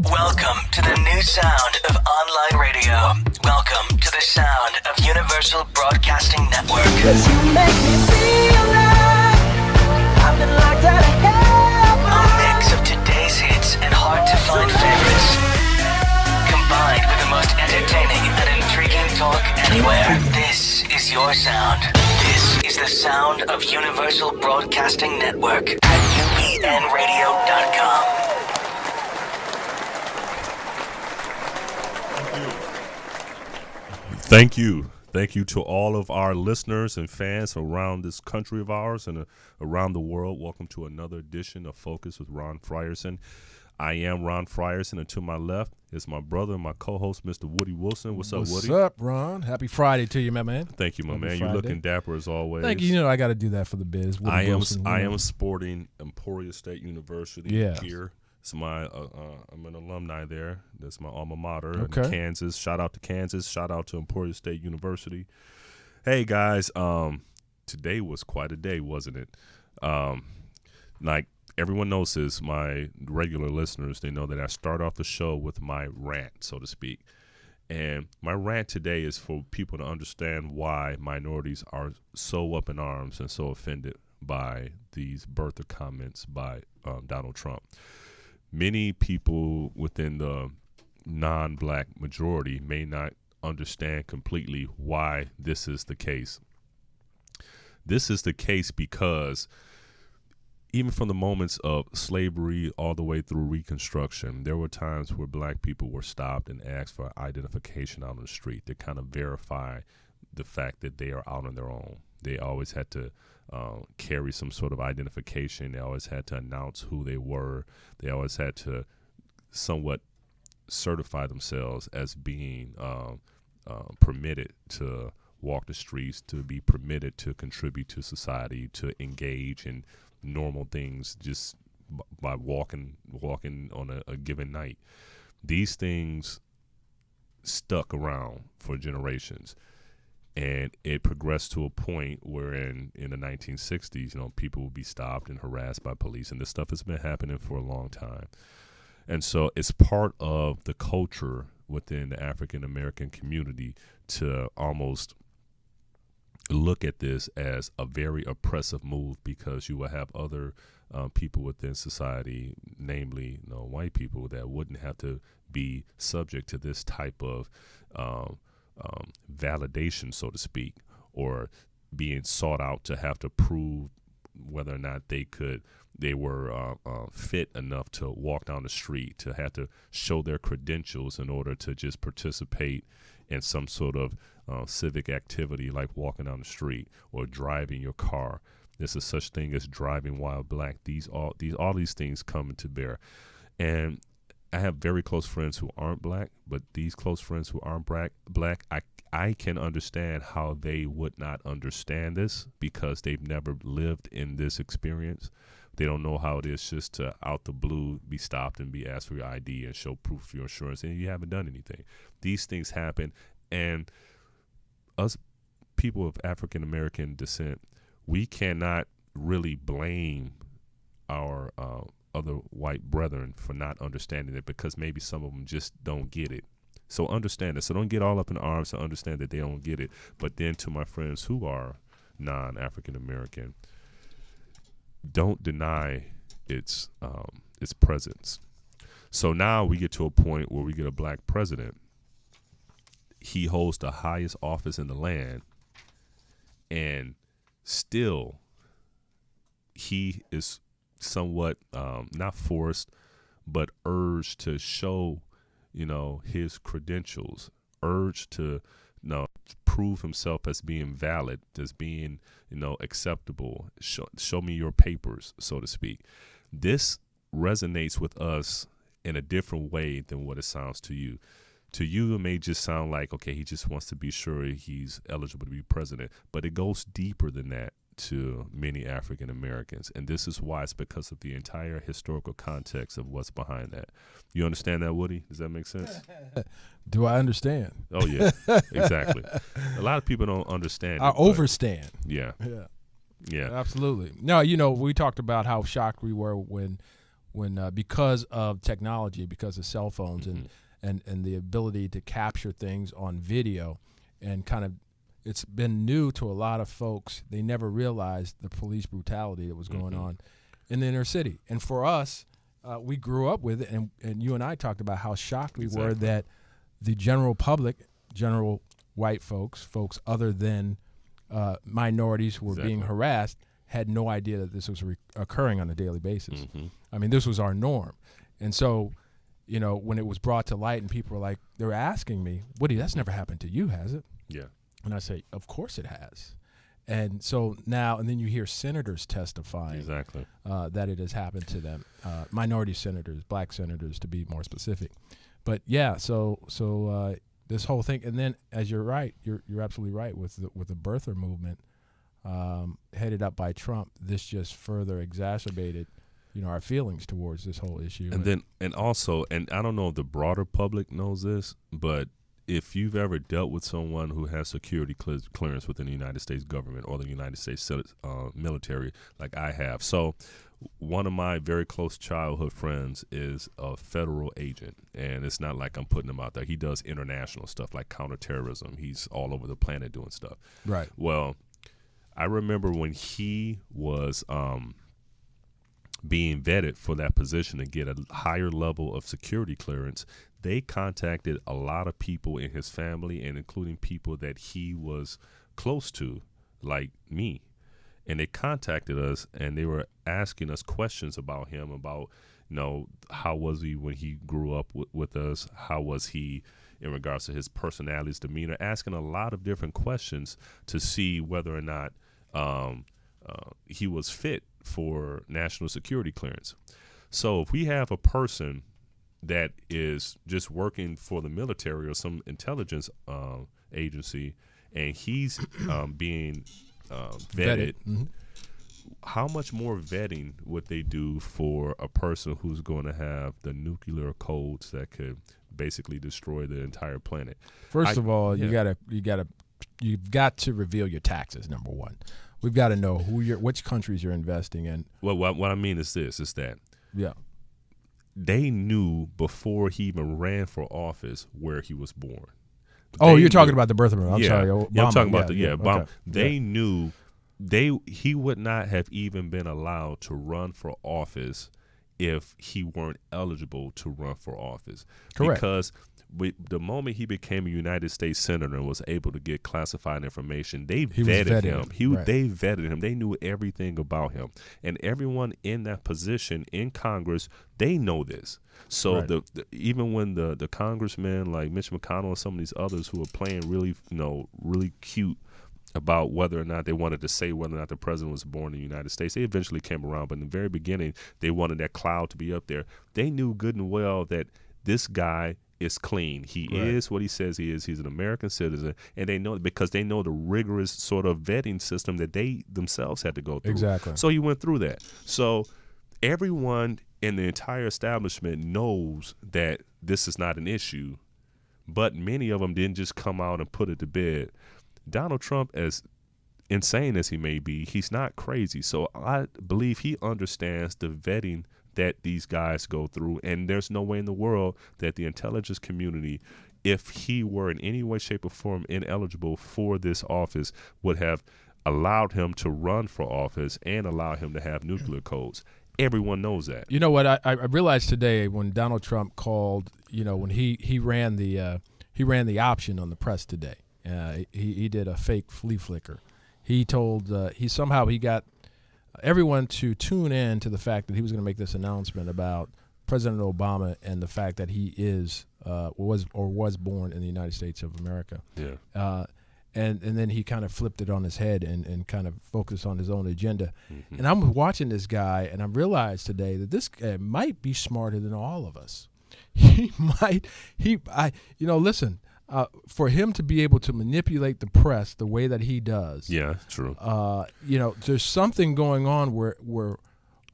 Welcome to the new sound of online radio. Welcome to the sound of Universal Broadcasting Network. 'Cause you make me feel like I've been locked out of hell. A mix of today's hits and hard-to-find favorites, combined with the most entertaining and intriguing talk anywhere. This is your sound. This is the sound of Universal Broadcasting Network at UBNradio.com. Thank you. Thank you to all of our listeners and fans around this country of ours and around the world. Welcome to another edition of Focus with Ron Frierson. I am Ron Frierson, and to my left is my brother and my co-host, Mr. Woody Wilson. What's up, Woody? What's up, Ron? Happy Friday to you, my man. Thank you, my Happy man. Friday. You're looking dapper as always. Thank you. You know I got to do that for the biz. Woody Wilson, I am sporting Emporia State University gear. It's I'm an alumni there. That's my alma mater in Kansas. Shout out to Kansas. Shout out to Emporia State University. Hey guys, today was quite a day, wasn't it? Like everyone knows this, my regular listeners, they know that I start off the show with my rant, so to speak. And my rant today is for people to understand why minorities are so up in arms and so offended by these birther comments by Donald Trump. Many people within the non-black majority may not understand completely why this is the case. This is the case because even from the moments of slavery all the way through Reconstruction, there were times where black people were stopped and asked for identification out on the street to kind of verify the fact that they are out on their own. They always had to carry some sort of identification. They always had to announce who they were. They always had to somewhat certify themselves as being permitted to walk the streets, to be permitted to contribute to society, to engage in normal things just by walking on a given night. These things stuck around for generations. And it progressed to a point where in the 1960s, people would be stopped and harassed by police. And this stuff has been happening for a long time. And so it's part of the culture within the African-American community to almost look at this as a very oppressive move, because you will have other people within society, namely white people, that wouldn't have to be subject to this type of validation, so to speak, or being sought out to have to prove whether or not they were fit enough to walk down the street, to have to show their credentials in order to just participate in some sort of civic activity like walking down the street or driving your car. There's a such thing as driving while black. All these things come into bear. And I have very close friends who aren't black, but these close friends who aren't black, I can understand how they would not understand this, because they've never lived in this experience. They don't know how it is just to, out the blue, be stopped and be asked for your ID and show proof of your insurance, and you haven't done anything. These things happen, and us people of African American descent, we cannot really blame our other white brethren for not understanding it, because maybe some of them just don't get it. So understand it. So don't get all up in arms to understand that they don't get it. But then to my friends who are non-African American, don't deny its presence. So now we get to a point where we get a black president. He holds the highest office in the land, and still he is somewhat not forced, but urged to show his credentials, urged to prove himself as being valid, as being acceptable. Show me your papers, so to speak. This resonates with us in a different way than what it sounds to you. To you, it may just sound like, okay, he just wants to be sure he's eligible to be president, but it goes deeper than that to many African Americans. And this is why. It's because of the entire historical context of what's behind that. You understand that, Woody? Does that make sense? Do I understand? Oh, yeah, exactly. A lot of people don't understand. I overstand. Yeah. Yeah. Absolutely. No, we talked about how shocked we were when because of technology, because of cell phones and the ability to capture things on video, and kind of it's been new to a lot of folks. They never realized the police brutality that was going on in the inner city. And for us, we grew up with it, and you and I talked about how shocked we were that the general public, general white folks other than minorities who were being harassed, had no idea that this was occurring on a daily basis. I mean, this was our norm. And so, you know, when it was brought to light and people were like, they were asking me, Woody, that's never happened to you, has it? Yeah. And I say, of course it has. And so now, and then you hear senators testifying that it has happened to them, minority senators, black senators to be more specific. But yeah, so this whole thing, and then as you're right, you're absolutely right with the birther movement headed up by Trump. This just further exacerbated, you know, our feelings towards this whole issue. And also, I don't know if the broader public knows this, but if you've ever dealt with someone who has security clearance within the United States government or the United States military, like I have. So one of my very close childhood friends is a federal agent, and it's not like I'm putting him out there. He does international stuff like counterterrorism. He's all over the planet doing stuff. Right. Well, I remember when he was being vetted for that position to get a higher level of security clearance, they contacted a lot of people in his family, and including people that he was close to, like me. And they contacted us, and they were asking us questions about him, about, you know, how was he when he grew up with us? How was he in regards to his personality, his demeanor? Asking a lot of different questions to see whether or not he was fit for national security clearance. So if we have a person that is just working for the military or some intelligence agency, and he's being vetted, how much more vetting would they do for a person who's going to have the nuclear codes that could basically destroy the entire planet? First of all, you've got to reveal your taxes. Number one, we've got to know which countries you're investing in. Well, what I mean is that yeah, they knew before he even ran for office where he was born. You're talking about the birth of him. I'm sorry. Obama. Yeah, I'm talking about Obama. Okay. They knew he would not have even been allowed to run for office if he weren't eligible to run for office. Correct. Because the moment he became a United States senator and was able to get classified information, they vetted him. They vetted him. They knew everything about him. And everyone in that position in Congress, they know this. So even when the congressmen like Mitch McConnell and some of these others who are playing really cute about whether or not they wanted to say whether or not the president was born in the United States, they eventually came around. But in the very beginning, they wanted that cloud to be up there. They knew good and well that this guy is clean. He is what he says he is. He's an American citizen, and they know because they know the rigorous sort of vetting system that they themselves had to go through. Exactly. So he went through that. So everyone in the entire establishment knows that this is not an issue, but many of them didn't just come out and put it to bed. Donald Trump, as insane as he may be, he's not crazy. So I believe he understands the vetting that these guys go through, and there's no way in the world that the intelligence community, if he were in any way, shape, or form ineligible for this office, would have allowed him to run for office and allow him to have nuclear codes. Everyone knows that. You know what? I realized today when Donald Trump called, you know, when he ran the option on the press today. He did a fake flea flicker. He told he got everyone to tune in to the fact that he was going to make this announcement about President Obama and the fact that he was born in the United States of America. Yeah. And then he kind of flipped it on his head and kind of focused on his own agenda. Mm-hmm. And I'm watching this guy, and I realized today that this guy might be smarter than all of us. Listen. For him to be able to manipulate the press the way that he does, yeah, true. There's something going on where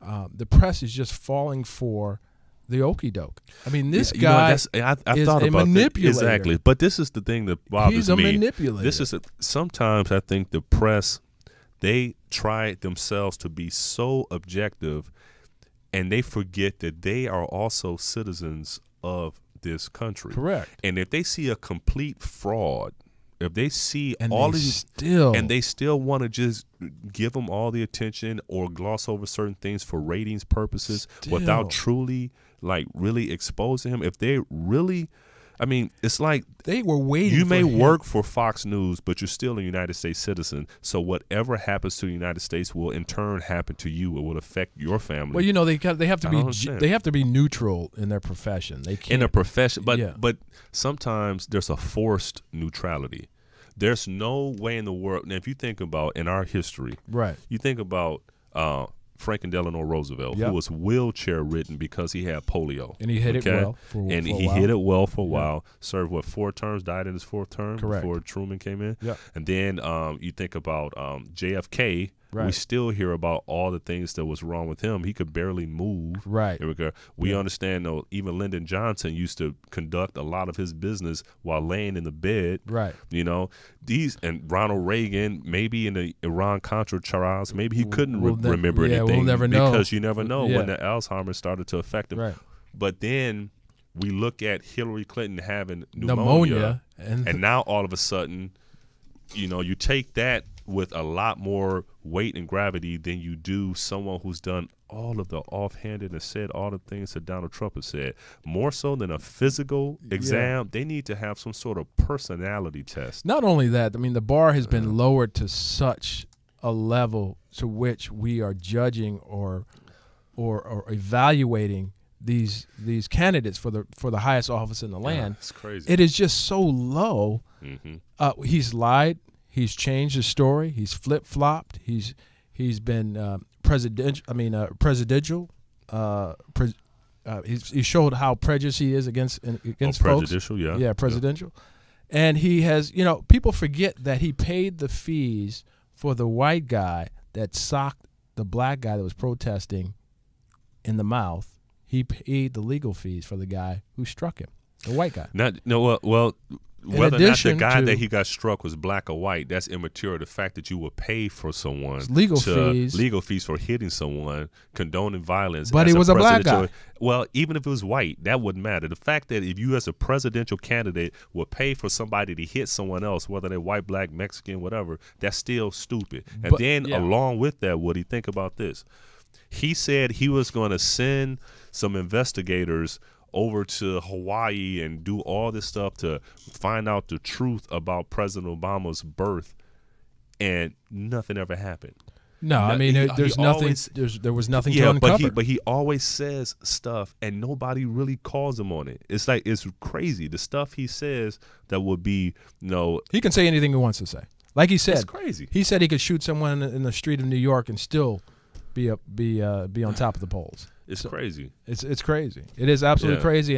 the press is just falling for the okie doke. I mean, this guy is thought a about manipulator. Exactly, but this is the thing that bothers me. He's a manipulator. Sometimes I think the press, they try themselves to be so objective, and they forget that they are also citizens of this country. Correct. And if they see a complete fraud, if they see And all they these still and they still want to just give them all the attention or gloss over certain things for ratings purposes without truly like really exposing him, if they really, I mean, it's like they were waiting. you for may him. work for Fox News, but you're still a United States citizen. So whatever happens to the United States will in turn happen to you. It will affect your family. Well, you know, they have to I be don't understand. they have to be neutral in their profession. They can't in a profession, but Yeah. but sometimes there's a forced neutrality. There's no way in the world. Now, if you think about in our history, right. you think about Franklin Delano Roosevelt, Yep. who was wheelchair ridden because he had polio, And he hit it well and for a he while. hit it well for a while. Served 4 terms, died in his 4th term Correct. before Truman came in. Yep. And then you think about JFK. We Right. still hear about all the things that was wrong with him. He could barely move. Right. We understand, though, even Lyndon Johnson used to conduct a lot of his business while laying in the bed. Right. You know, and Ronald Reagan, maybe in the Iran-Contra trials, maybe he couldn't remember anything. We'll never know. Because you never know Yeah. when the Alzheimer's started to affect him. Right. But then we look at Hillary Clinton having Pneumonia and now all of a sudden, you know, you take that with a lot more weight and gravity than you do someone who's done all of the offhanded and said all the things that Donald Trump has said. More so than a physical exam, they need to have some sort of personality test. Not only that, I mean, the bar has been lowered to such a level to which we are judging or evaluating these candidates for the highest office in the land. It's crazy. It is just so low. Mm-hmm. He's lied. He's changed his story. He's flip-flopped. He's been presidential. He showed how prejudiced he is against folks. Prejudicial, yeah. Yeah, presidential. And he has, you know, people forget that he paid the fees for the white guy that socked the black guy that was protesting in the mouth. He paid the legal fees for the guy who struck him, the white guy. Whether or not the guy that he got struck was black or white, that's immaterial. The fact that you will pay for someone legal fees for hitting someone, condoning violence. But he was a black guy. Well, even if it was white, that wouldn't matter. The fact that if you as a presidential candidate will pay for somebody to hit someone else, whether they're white, black, Mexican, whatever, that's still stupid. And along with that, Woody, think about this. He said he was going to send some investigators over to Hawaii and do all this stuff to find out the truth about President Obama's birth, and nothing ever happened. No, I mean there's nothing. There was nothing to uncover. But he always says stuff, and nobody really calls him on it. It's like it's crazy. The stuff he says that would be he can say anything he wants to say. Like he said, it's crazy. He said he could shoot someone in the street of New York and still be on top of the polls. It's crazy. It's crazy. It is absolutely crazy.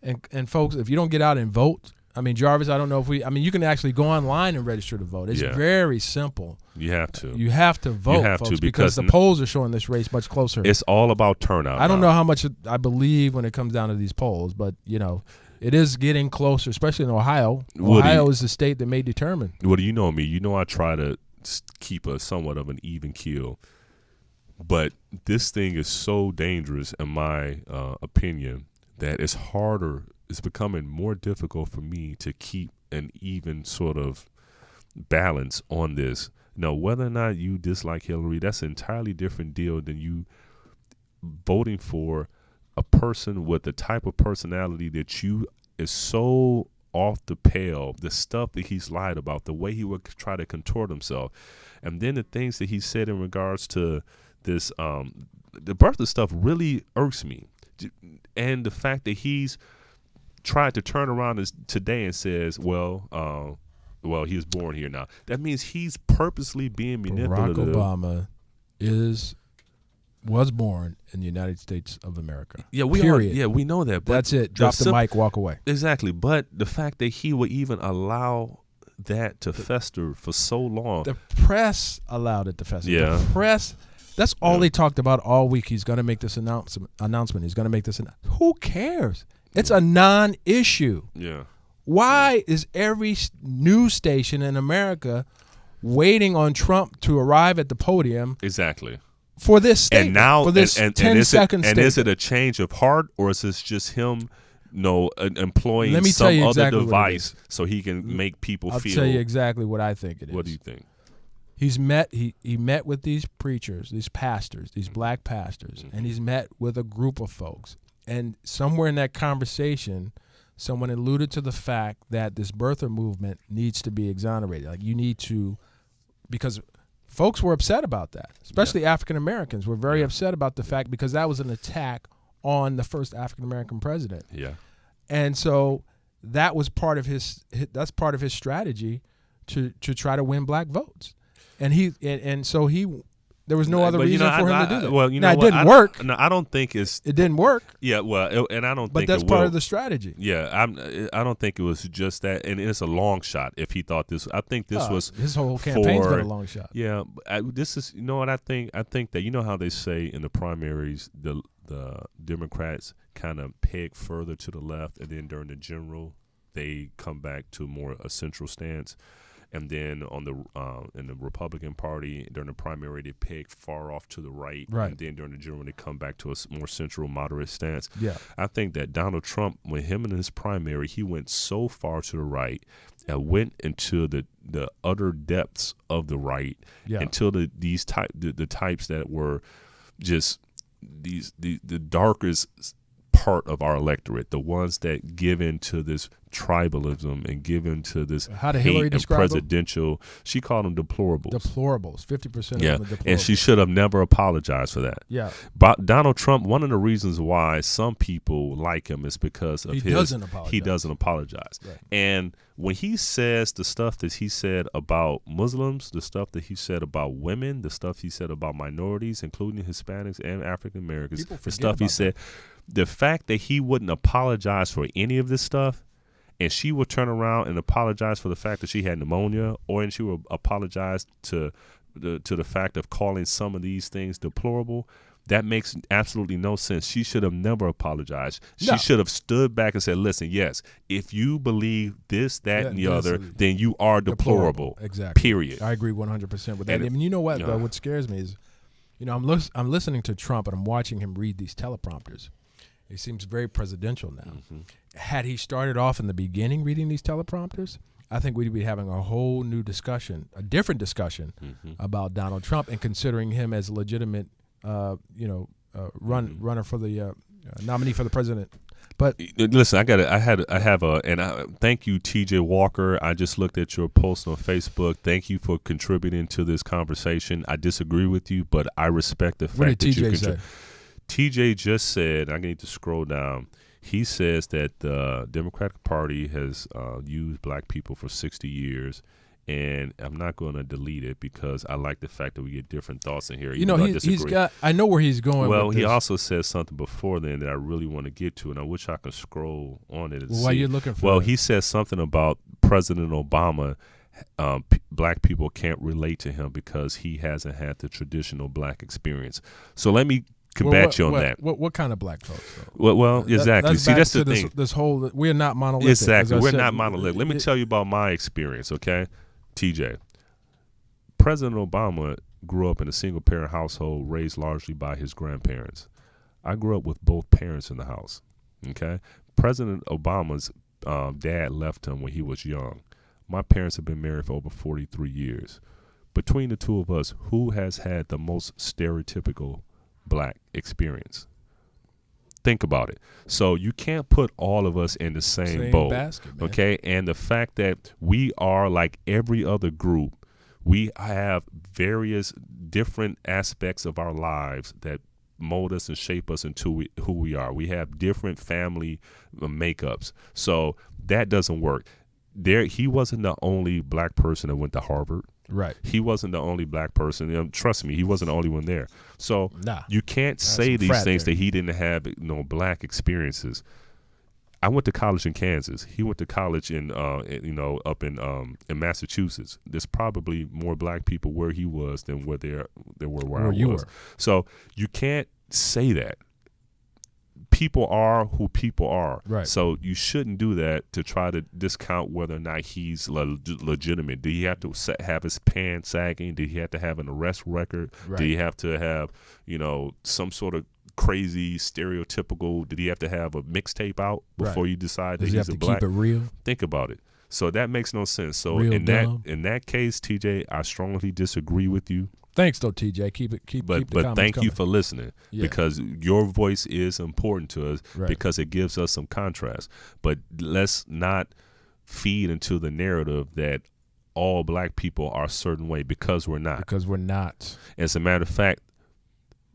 And folks, if you don't get out and vote, I mean, Jarvis, I don't know if you can actually go online and register to vote. It's very simple. You have to. You have to vote, folks, because the polls are showing this race much closer. It's all about turnout. I don't know how much I believe when it comes down to these polls, but it is getting closer, especially in Ohio. Ohio is the state that may determine. Well, you know me. You know I try to keep a somewhat of an even keel. But this thing is so dangerous, in my opinion, that it's becoming more difficult for me to keep an even sort of balance on this. Now, whether or not you dislike Hillary, that's an entirely different deal than you voting for a person with the type of personality that is so off the pale, the stuff that he's lied about, the way he would try to contort himself, and then the things that he said in regards to this the birther stuff really irks me, and the fact that he's tried to turn around today and says, well, he was born here now. That means he's purposely being manipulative. Barack Obama was born in the United States of America. Yeah, we know that. But that's it. Drop the mic, walk away. Exactly. But the fact that he would even allow that to fester for so long. The press allowed it to fester. Yeah. The press. That's all they talked about all week. He's going to make this announcement. He's going to make this announcement. Who cares? It's a non-issue. Yeah. Why is every news station in America waiting on Trump to arrive at the podium? Exactly. for this statement, and now for this and 10 second and statement. is it a change of heart, or is this just him, employing Let me tell some you other exactly what it device is. so he can make people I'll feel? tell you exactly what I think it is. What do you think? He met with these preachers, these pastors, these black pastors, and he's met with a group of folks. And somewhere in that conversation, someone alluded to the fact that this birther movement needs to be exonerated. Like, you need to, because folks were upset about that, especially African Americans were very upset about the fact, because that was an attack on the first African American president. Yeah. And so that was part of his strategy to try to win black votes. And so there was no other reason for him to do that. Well, you now, know it what? didn't work. No, I don't think it didn't work. Yeah, well, and I don't But think that's it part will. of the strategy. Yeah, I don't think it was just that, and it's a long shot. If he thought this, I think this was his whole campaign's for, been a long shot. Yeah, this is, you know what I think? I think that, you know how they say in the primaries the Democrats kind of peg further to the left, and then during the general they come back to more a central stance. And then on the in the Republican Party during the primary, they peg far off to the right. And then during the general, they come back to a more central, moderate stance. Yeah, I think that Donald Trump, with him in his primary, he went so far to the right and went into the utter depths of the right until the types that were just the darkest part of our electorate, the ones that give into this tribalism and give into this how did hate Hillary and describe presidential. She called them deplorables. 50% of them are deplorables. And she should have never apologized for that. Yeah, but Donald Trump, one of the reasons why some people like him is because of he doesn't apologize. Right. And when he says the stuff that he said about Muslims, the stuff that he said about women, the stuff he said about minorities, including Hispanics and African Americans, the stuff he said, the fact that he wouldn't apologize for any of this stuff, and she would turn around and apologize for the fact that she had pneumonia, and she would apologize to the fact of calling some of these things deplorable, that makes absolutely no sense. She should have never apologized. She should have stood back and said, listen, yes, if you believe this, that, and the other, then you are deplorable. Exactly. Period. I agree 100% with that. And you know what, though, what scares me is, I'm listening to Trump and I'm watching him read these teleprompters. He seems very presidential now. Mm-hmm. Had he started off in the beginning reading these teleprompters, I think we'd be having a whole new discussion, a different discussion about Donald Trump and considering him as a legitimate, runner for the nominee for the president. But listen, thank you, TJ Walker. I just looked at your post on Facebook. Thank you for contributing to this conversation. I disagree with you, but I respect the fact that you contribute. TJ just said, I need to scroll down. He says that the Democratic Party has used black people for 60 years, and I'm not going to delete it because I like the fact that we get different thoughts in here. I know where he's going. Well, with he this. Also said something before then that I really want to get to, and I wish I could scroll on it and see. Why are you looking for Well, that? he says something about President Obama. Black people can't relate to him because he hasn't had the traditional black experience. So let me combat you on that. What kind of black folks, though? Well, exactly. See, that's the thing. This whole, we're not monolithic. Exactly. We're not monolithic. Let me tell you about my experience, okay? TJ. President Obama grew up in a single-parent household raised largely by his grandparents. I grew up with both parents in the house, okay? President Obama's dad left him when he was young. My parents have been married for over 43 years. Between the two of us, who has had the most stereotypical black experience? Think about it. So you can't put all of us in the same boat, basket, man. Okay? And the fact that we are like every other group, we have various different aspects of our lives that mold us and shape us into who we are. We have different family makeups. So that doesn't work. He wasn't the only black person that went to Harvard. Right. He wasn't the only black person. Trust me, he wasn't the only one there. So you can't say these things that he didn't have black experiences. I went to college in Kansas. He went to college in up in Massachusetts. There's probably more black people where he was than where I was. So you can't say that. people are who people are. Right. So you shouldn't do that to try to discount whether or not he's legitimate. Did he have to have his pants sagging? Did he have to have an arrest record? Right. Did he have to have, some sort of crazy stereotypical? Did he have to have a mixtape out before you decide Does that he he's have a to black? keep it real? Think about it. So that makes no sense. So Real in dumb. that case, TJ, I strongly disagree with you. Thanks, though, TJ. Keep the But comments thank you coming. for listening, Yeah. because your voice is important to us, Right. because it gives us some contrast. But let's not feed into the narrative that all black people are a certain way, because we're not. Because we're not. As a matter of fact,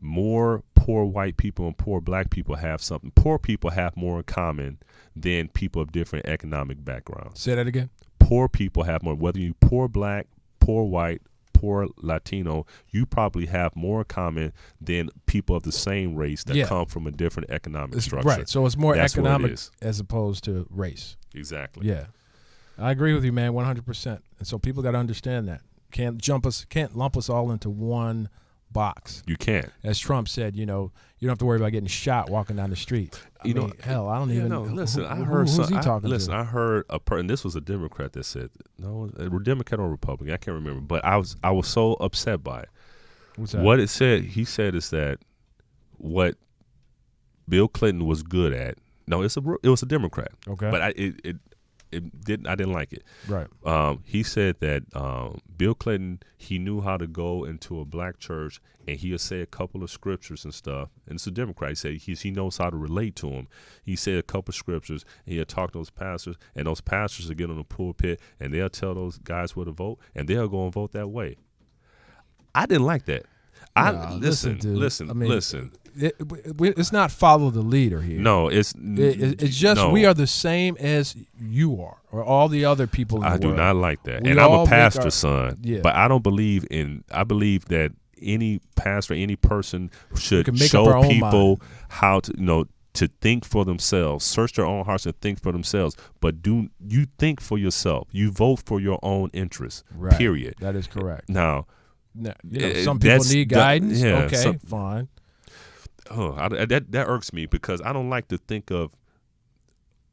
more poor white people and poor black people have something. Poor people have more in common than people of different economic backgrounds. Say that again. Poor people have more, whether you poor black, poor white, poor Latino, you probably have more in common than people of the same race that come from a different economic structure. Right. So it's more That's what it economic is. as opposed to race. Exactly. Yeah. I agree with you, man, 100%. And so people got to understand that. Can't lump us all into one box. You can't. As Trump said, you don't have to worry about getting shot walking down the street. I mean, hell, I don't even know. Listen, I who's heard he talking listen, to? I heard a person. This was a Democrat that said, no, a Democrat or Republican, I can't remember. But I was so upset by it. What's that? What he said is that what Bill Clinton was good at. No, it was a Democrat. Okay. But I didn't like it. Right. He said that Bill Clinton, he knew how to go into a black church and he'll say a couple of scriptures and stuff. And it's a Democrat. He said he knows how to relate to them. He said a couple of scriptures and he'll talk to those pastors, and those pastors will get on the pulpit and they'll tell those guys where to vote, and they'll go and vote that way. I didn't like that. Listen. I mean, listen. It's not follow the leader here. No, it's just no. we are the same as you are, or all the other people in the I world. do not like that. We And I'm all a make pastor, our- son. Yeah. But I believe that any pastor, any person should can make up our show own people how to, to think for themselves, search their own hearts and think for themselves. But do you think for yourself? You vote for your own interests, Right. period. That is correct. Now, Now, some people need guidance. Okay, fine. That irks me, because I don't like to think of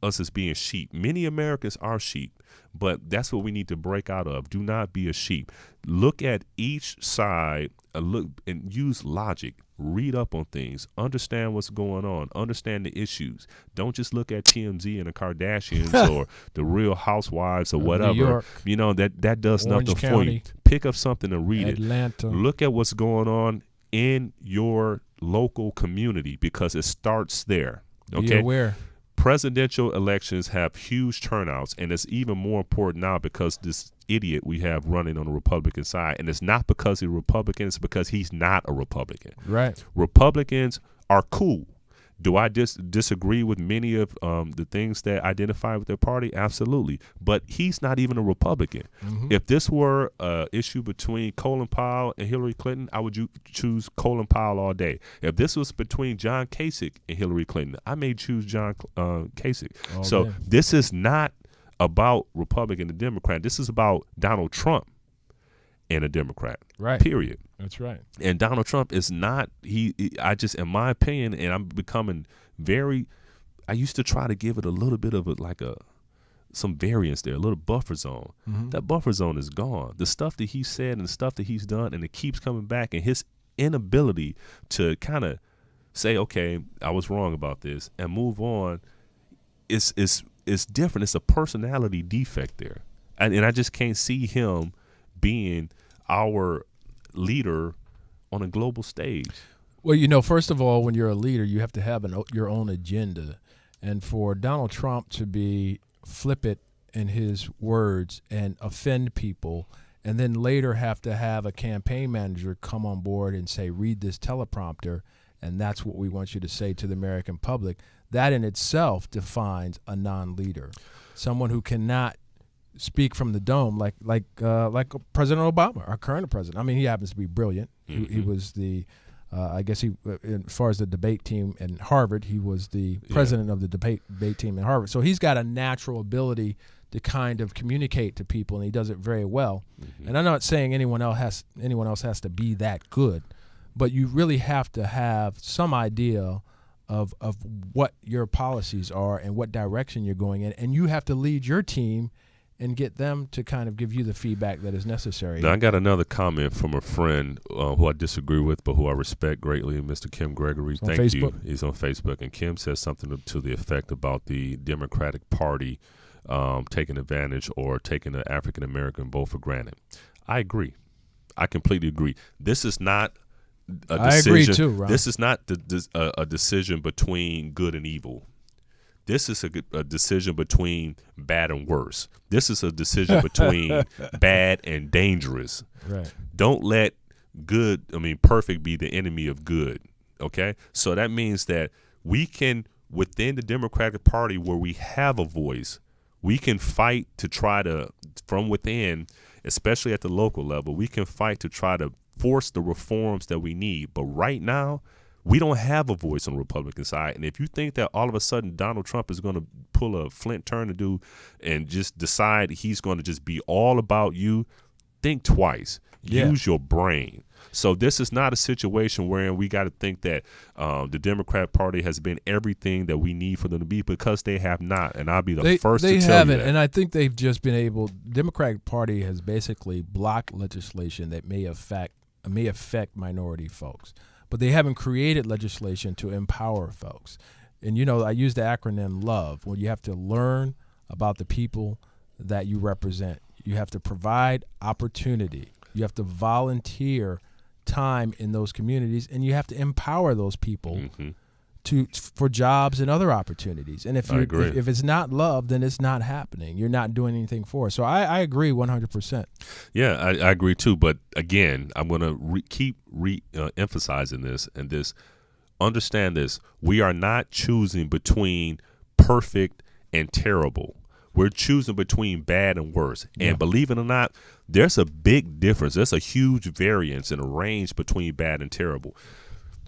us as being sheep. Many Americans are sheep, but that's what we need to break out of. Do not be a sheep. Look at each side, look and use logic. Read up on things. Understand what's going on. Understand the issues. Don't just look at TMZ and the Kardashians or the Real Housewives or whatever. New York, that does Orange nothing County, for you. Pick up something and read Atlanta. it. Look at what's going on in your local community, because it starts there. Be Okay. aware. Presidential elections have huge turnouts, and it's even more important now because this idiot we have running on the Republican side, and it's not because he's a Republican, it's because he's not a Republican. Right. Republicans are cool. Do I disagree with many of the things that identify with their party? Absolutely. But he's not even a Republican. Mm-hmm. If this were an issue between Colin Powell and Hillary Clinton, I would choose Colin Powell all day. If this was between John Kasich and Hillary Clinton, I may choose John Kasich. Oh, so man. this is not about Republican and Democrat. This is about Donald Trump and a Democrat. Right. Period. That's right. And Donald Trump is not, I just, in my opinion, and I'm becoming I used to try to give it a little bit of some variance there, a little buffer zone. Mm-hmm. That buffer zone is gone. The stuff that he said and the stuff that he's done, and it keeps coming back, and his inability to kind of say, okay, I was wrong about this and move on, it's different. It's a personality defect there. And I just can't see him being our leader on a global stage. Well, first of all, when you're a leader, you have to have your own agenda. And for Donald Trump to be flippant in his words and offend people, and then later have to have a campaign manager come on board and say, read this teleprompter, and that's what we want you to say to the American public, that in itself defines a non-leader. Someone who cannot speak from the dome like President Obama, our current president. I mean, he happens to be brilliant. Mm-hmm. He was the, I guess as far as the debate team in Harvard, he was the president of the debate team in Harvard. So he's got a natural ability to kind of communicate to people, and he does it very well. Mm-hmm. And I'm not saying anyone else has to be that good, but you really have to have some idea of what your policies are and what direction you're going in, and you have to lead your team and get them to kind of give you the feedback that is necessary. Now, I got another comment from a friend who I disagree with, but who I respect greatly, Mr. Kim Gregory. On Thank Facebook? you. He's on Facebook, and Kim says something to the effect about the Democratic Party taking advantage or taking the African American vote for granted. I agree. I completely agree. This is not a decision. I agree too, Ron. This is not a decision between good and evil. This is a decision between bad and worse. This is a decision between bad and dangerous. Right. Don't let perfect be the enemy of good. Okay? So that means that we can, within the Democratic Party where we have a voice, we can fight to try to, from within, especially at the local level, we can fight to try to force the reforms that we need. But right now, we don't have a voice on the Republican side. And if you think that all of a sudden Donald Trump is going to pull a Flint turn to do and just decide he's going to just be all about you, think twice. Yeah. Use your brain. So this is not a situation where we got to think that the Democrat Party has been everything that we need for them to be, because they have not. And I'll be the first to tell you that. They haven't, and I think they've just been able. The Democratic Party has basically blocked legislation that may affect minority folks, but they haven't created legislation to empower folks. And, I use the acronym LOVE, where you have to learn about the people that you represent. You have to provide opportunity. You have to volunteer time in those communities, and you have to empower those people for jobs and other opportunities. And if it's not love, then it's not happening. You're not doing anything for it. So I agree 100%. Yeah, I agree too. But again, I'm going to keep emphasizing this and this. Understand this. We are not choosing between perfect and terrible. We're choosing between bad and worse. And believe it or not, there's a big difference. There's a huge variance in a range between bad and terrible.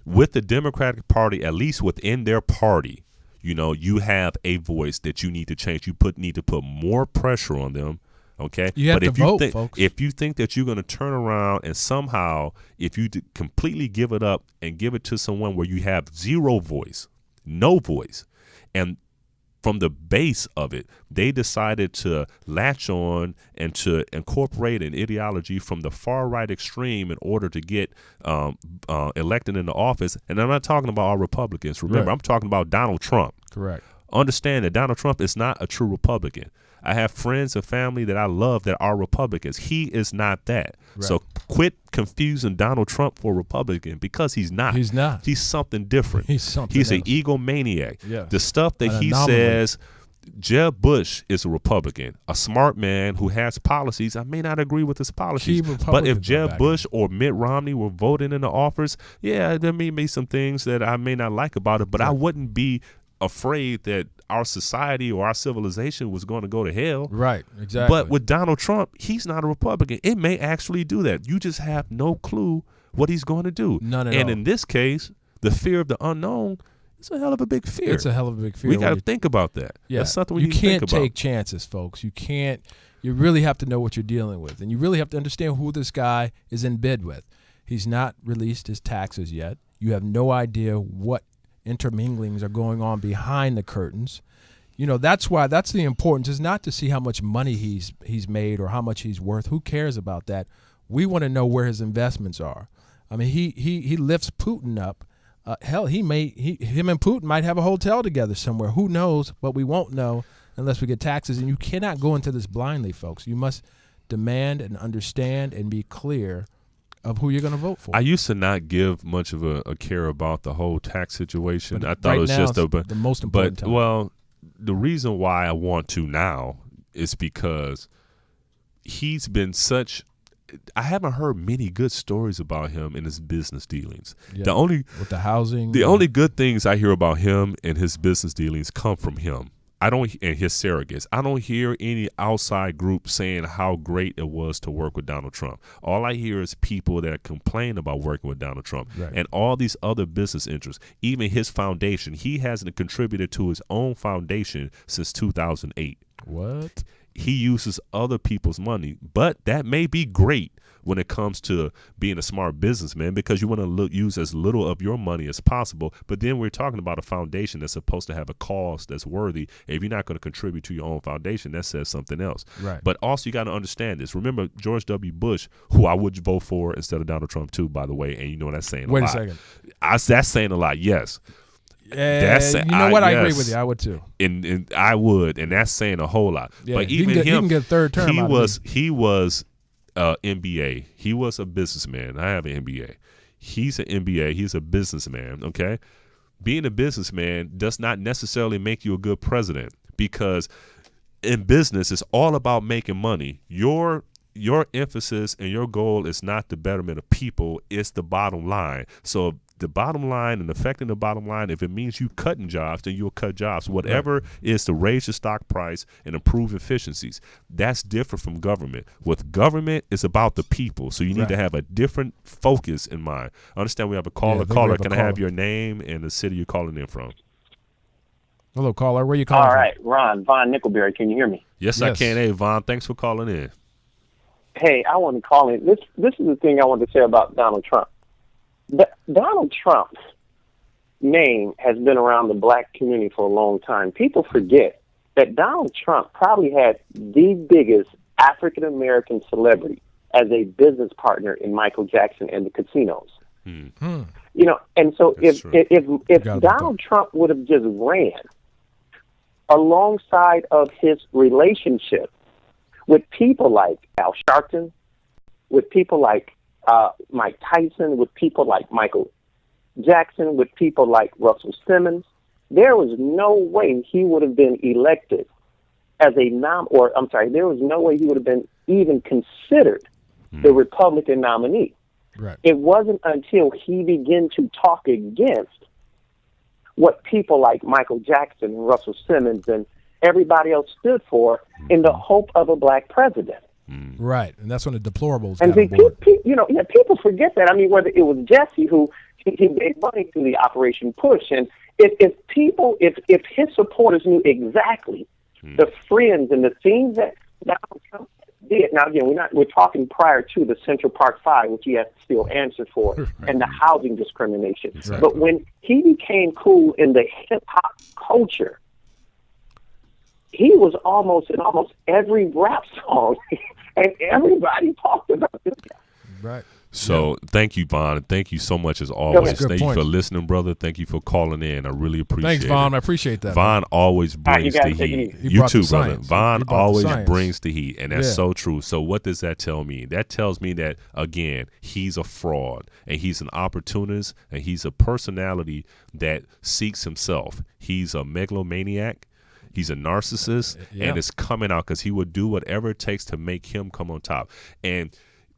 With the Democratic Party, at least within their party, you have a voice that you need to change. You need to put more pressure on them. Okay, you have to vote, folks. If you think that you're going to turn around and somehow, if you completely give it up and give it to someone where you have zero voice, no voice, and from the base of it, they decided to latch on and to incorporate an ideology from the far right extreme in order to get elected into office. And I'm not talking about all Republicans. Remember, I'm talking about Donald Trump. Correct. Understand that Donald Trump is not a true Republican. I have friends and family that I love that are Republicans. He is not that. Right. So quit confusing Donald Trump for a Republican, because he's not. He's not. He's something different. He's an egomaniac. Yeah. The stuff that he says, Jeb Bush is a Republican, a smart man who has policies. I may not agree with his policies, but if Jeb Bush or Mitt Romney were voting in the office, yeah, there may be some things that I may not like about it, but I wouldn't be afraid that our society or our civilization was going to go to hell. Right, exactly. But with Donald Trump, he's not a Republican. It may actually do that. You just have no clue what he's going to do. None at all. And in this case, the fear of the unknown is a hell of a big fear. It's a hell of a big fear. We got to think about that. Yeah. That's something we need to think about. You can't take chances, folks. You really have to know what you're dealing with. And you really have to understand who this guy is in bed with. He's not released his taxes yet. You have no idea what interminglings are going on behind the curtains. That's the importance, is not to see how much money he's made or how much he's worth. Who cares about that? We want to know where his investments are. I mean, he lifts Putin up. Hell, him and Putin might have a hotel together somewhere. Who knows? But we won't know unless we get taxes. And you cannot go into this blindly, folks. You must demand and understand and be clear of who you're going to vote for. I used to not give much of a care about the whole tax situation. But I thought it was just the most important time. Well, the reason why I want to now is because he's been I haven't heard many good stories about him in his business dealings. Yeah. With the housing. The only good things I hear about him and his business dealings come from him. And his surrogates. I don't hear any outside group saying how great it was to work with Donald Trump. All I hear is people that complain about working with Donald Trump. Right. And all these other business interests. Even his foundation. He hasn't contributed to his own foundation since 2008. What? he uses other people's money. But that may be great when it comes to being a smart businessman, because you want to use as little of your money as possible. But then we're talking about a foundation that's supposed to have a cause that's worthy. If you're not going to contribute to your own foundation, that says something else. Right. But also you got to understand this. Remember George W. Bush, who I would vote for instead of Donald Trump too, by the way. And you know that's saying a lot. Wait a second. That's saying a lot, yes. You know what? I agree with you. I would too. And I would, and that's saying a whole lot. Yeah, but he even can him, get a third term. He was MBA. He was a businessman. I have an MBA. He's an MBA. He's a businessman. Okay, being a businessman does not necessarily make you a good president, because in business it's all about making money. Your emphasis and your goal is not the betterment of people. It's the bottom line. So the bottom line and affecting the bottom line, if it means you cutting jobs, then you'll cut jobs. Whatever is to raise your stock price and improve efficiencies. That's different from government. With government, it's about the people. So you need to have a different focus in mind. I understand we have a caller. Caller, can I have your name and the city you're calling in from? Hello, caller. Where are you calling from? All right, Ron, Von Nickelberry. Can you hear me? Yes, I can. Hey, Von, thanks for calling in. Hey, I want to call in. This is the thing I want to say about Donald Trump. Donald Trump's name has been around the black community for a long time. People forget that Donald Trump probably had the biggest African-American celebrity as a business partner in Michael Jackson and the casinos. Mm-hmm. You know, and so That's if Donald Trump would have just ran alongside of his relationship with people like Al Sharpton, with people like Mike Tyson, with people like Michael Jackson, with people like Russell Simmons, there was no way he would have been elected as a there was no way he would have been even considered the Republican nominee. Right. It wasn't until he began to talk against what people like Michael Jackson and Russell Simmons and everybody else stood for in the hope of a black president. Right, and that's when the deplorables and got on board. People forget that. I mean, whether it was Jesse who he gave money to the Operation Push, and if his supporters knew exactly the friends and the things that Donald Trump did. Now again, we're talking prior to the Central Park Five, which he has to still answer for, and the housing discrimination. Exactly. But when he became cool in the hip hop culture, he was almost in almost every rap song, and everybody talked about this guy. Right. So thank you, Vaughn. Thank you so much as always. Good Thank point. you for listening, brother. Thank you for calling in. I really appreciate Thanks, it. Vaughn. I appreciate that. Vaughn always brings guys the take it heat. easy. He You brought too, the brother. science. Vaughn He brought the always science. brings the heat, and that's Yeah. so true. So what does that tell me? That tells me that, again, he's a fraud, and he's an opportunist, and he's a personality that seeks himself. He's a megalomaniac. He's a narcissist, and it's coming out because he would do whatever it takes to make him come on top. And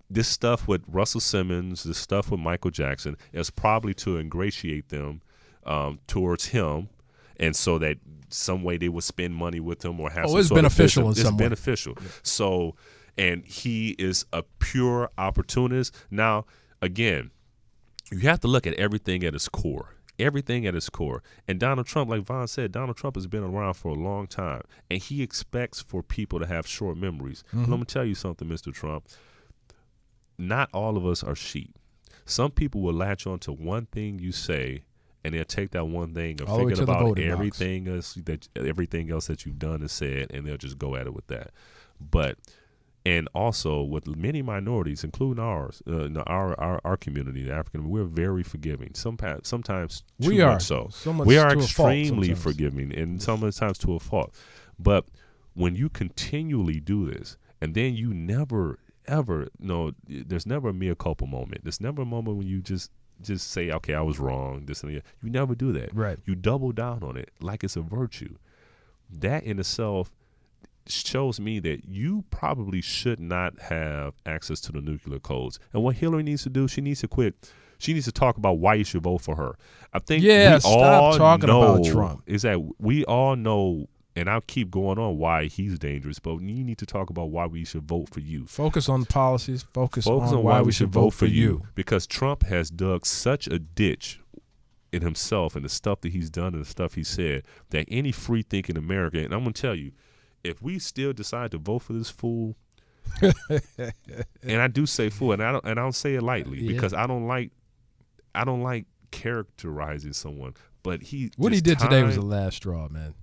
this stuff with Russell Simmons, this stuff with Michael Jackson is probably to ingratiate them towards him, and so that some way they would spend money with him or have some it's sort beneficial of in some way. It's beneficial. Yeah. So, and he is a pure opportunist. Now, again, you have to look at everything at its core. Everything at its core. And Donald Trump, like Vaughn said, Donald Trump has been around for a long time, and he expects for people to have short memories. But I'm going to tell you something, Mr. Trump. Not all of us are sheep. Some people will latch on to one thing you say, and they'll take that one thing and forget about everything else that you've done and said, and they'll just go at it with that. But and also with many minorities, including ours, our community, the African, we're very forgiving. Sometimes too much so. We are extremely forgiving, and sometimes to a fault. But when you continually do this, and then you never ever there's never a mea culpa moment. There's never a moment when you just say, okay, I was wrong. This and that. You never do that. Right. You double down on it like it's a virtue. That in itself shows me that you probably should not have access to the nuclear codes. And what Hillary needs to do, she needs to quit. She needs to talk about why you should vote for her. I think stop talking about Trump. Is that we all know, and I'll keep going on why he's dangerous, but you need to talk about why we should vote for you. Focus on the policies. Focus on why we should vote for you. Because Trump has dug such a ditch in himself and the stuff that he's done and the stuff he said that any free-thinking American, and I'm going to tell you, if we still decide to vote for this fool, and I do say fool, and I don't say it lightly because I don't like characterizing someone. But what he did today was the last straw, man.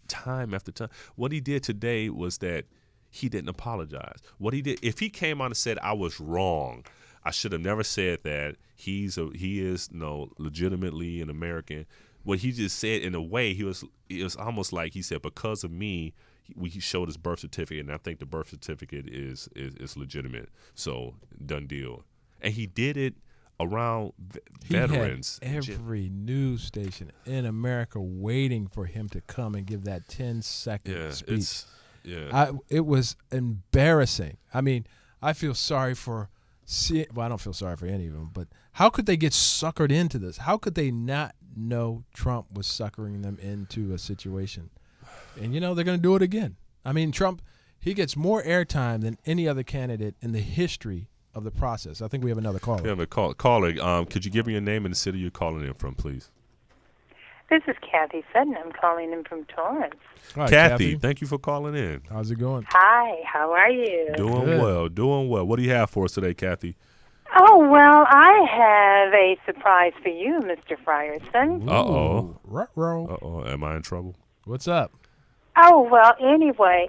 Time after time, what he did today was that he didn't apologize. What he did, if he came out and said I was wrong, I should have never said that. He is legitimately an American. What he just said in a way, it was almost like he said, because of me, he showed his birth certificate, and I think the birth certificate is legitimate. So done deal. And he did it around veterans. He had every news station in America waiting for him to come and give that 10-second speech. It was embarrassing. I mean, I feel sorry for. Well, I don't feel sorry for any of them, but how could they get suckered into this? How could they not know Trump was suckering them into a situation? And, they're going to do it again. I mean, Trump, he gets more airtime than any other candidate in the history of the process. I think we have another caller. We have a caller. Could you give me your name and the city you're calling in from, please? This is Kathy Sutton. I'm calling in from Torrance. Right, Kathy, thank you for calling in. How's it going? Hi, how are you? Doing well. What do you have for us today, Kathy? Oh, well, I have a surprise for you, Mr. Frierson. Uh-oh. Ruh-roh. Uh-oh. Am I in trouble? What's up? Oh, well, anyway,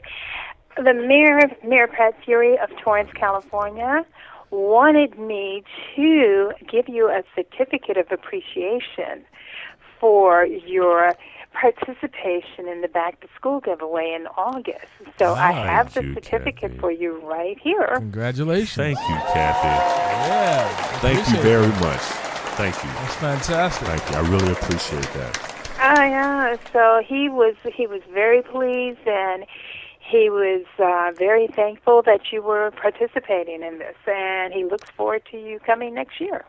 the Mayor Pat Fury of Torrance, California, wanted me to give you a certificate of appreciation for your participation in the Back to School giveaway in August. So I have the certificate Kathy. for you right here. Congratulations. Thank you, Kathy. Yeah. Thank you very much. Thank you. That's fantastic. Thank you. I really appreciate that. Yeah. So he was very pleased, and he was very thankful that you were participating in this, and he looks forward to you coming next year.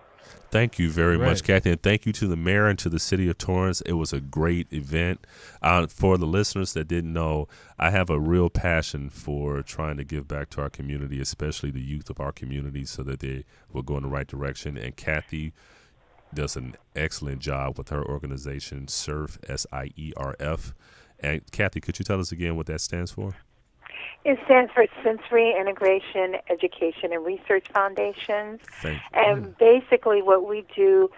Thank you very much, Kathy, and thank you to the mayor and to the city of Torrance. It was a great event. For the listeners that didn't know, I have a real passion for trying to give back to our community, especially the youth of our community, so that they will go in the right direction. And Kathy does an excellent job with her organization, SIRF, SIERF. And Kathy, could you tell us again what that stands for? It stands for Sensory Integration Education and Research Foundations. And basically what we do,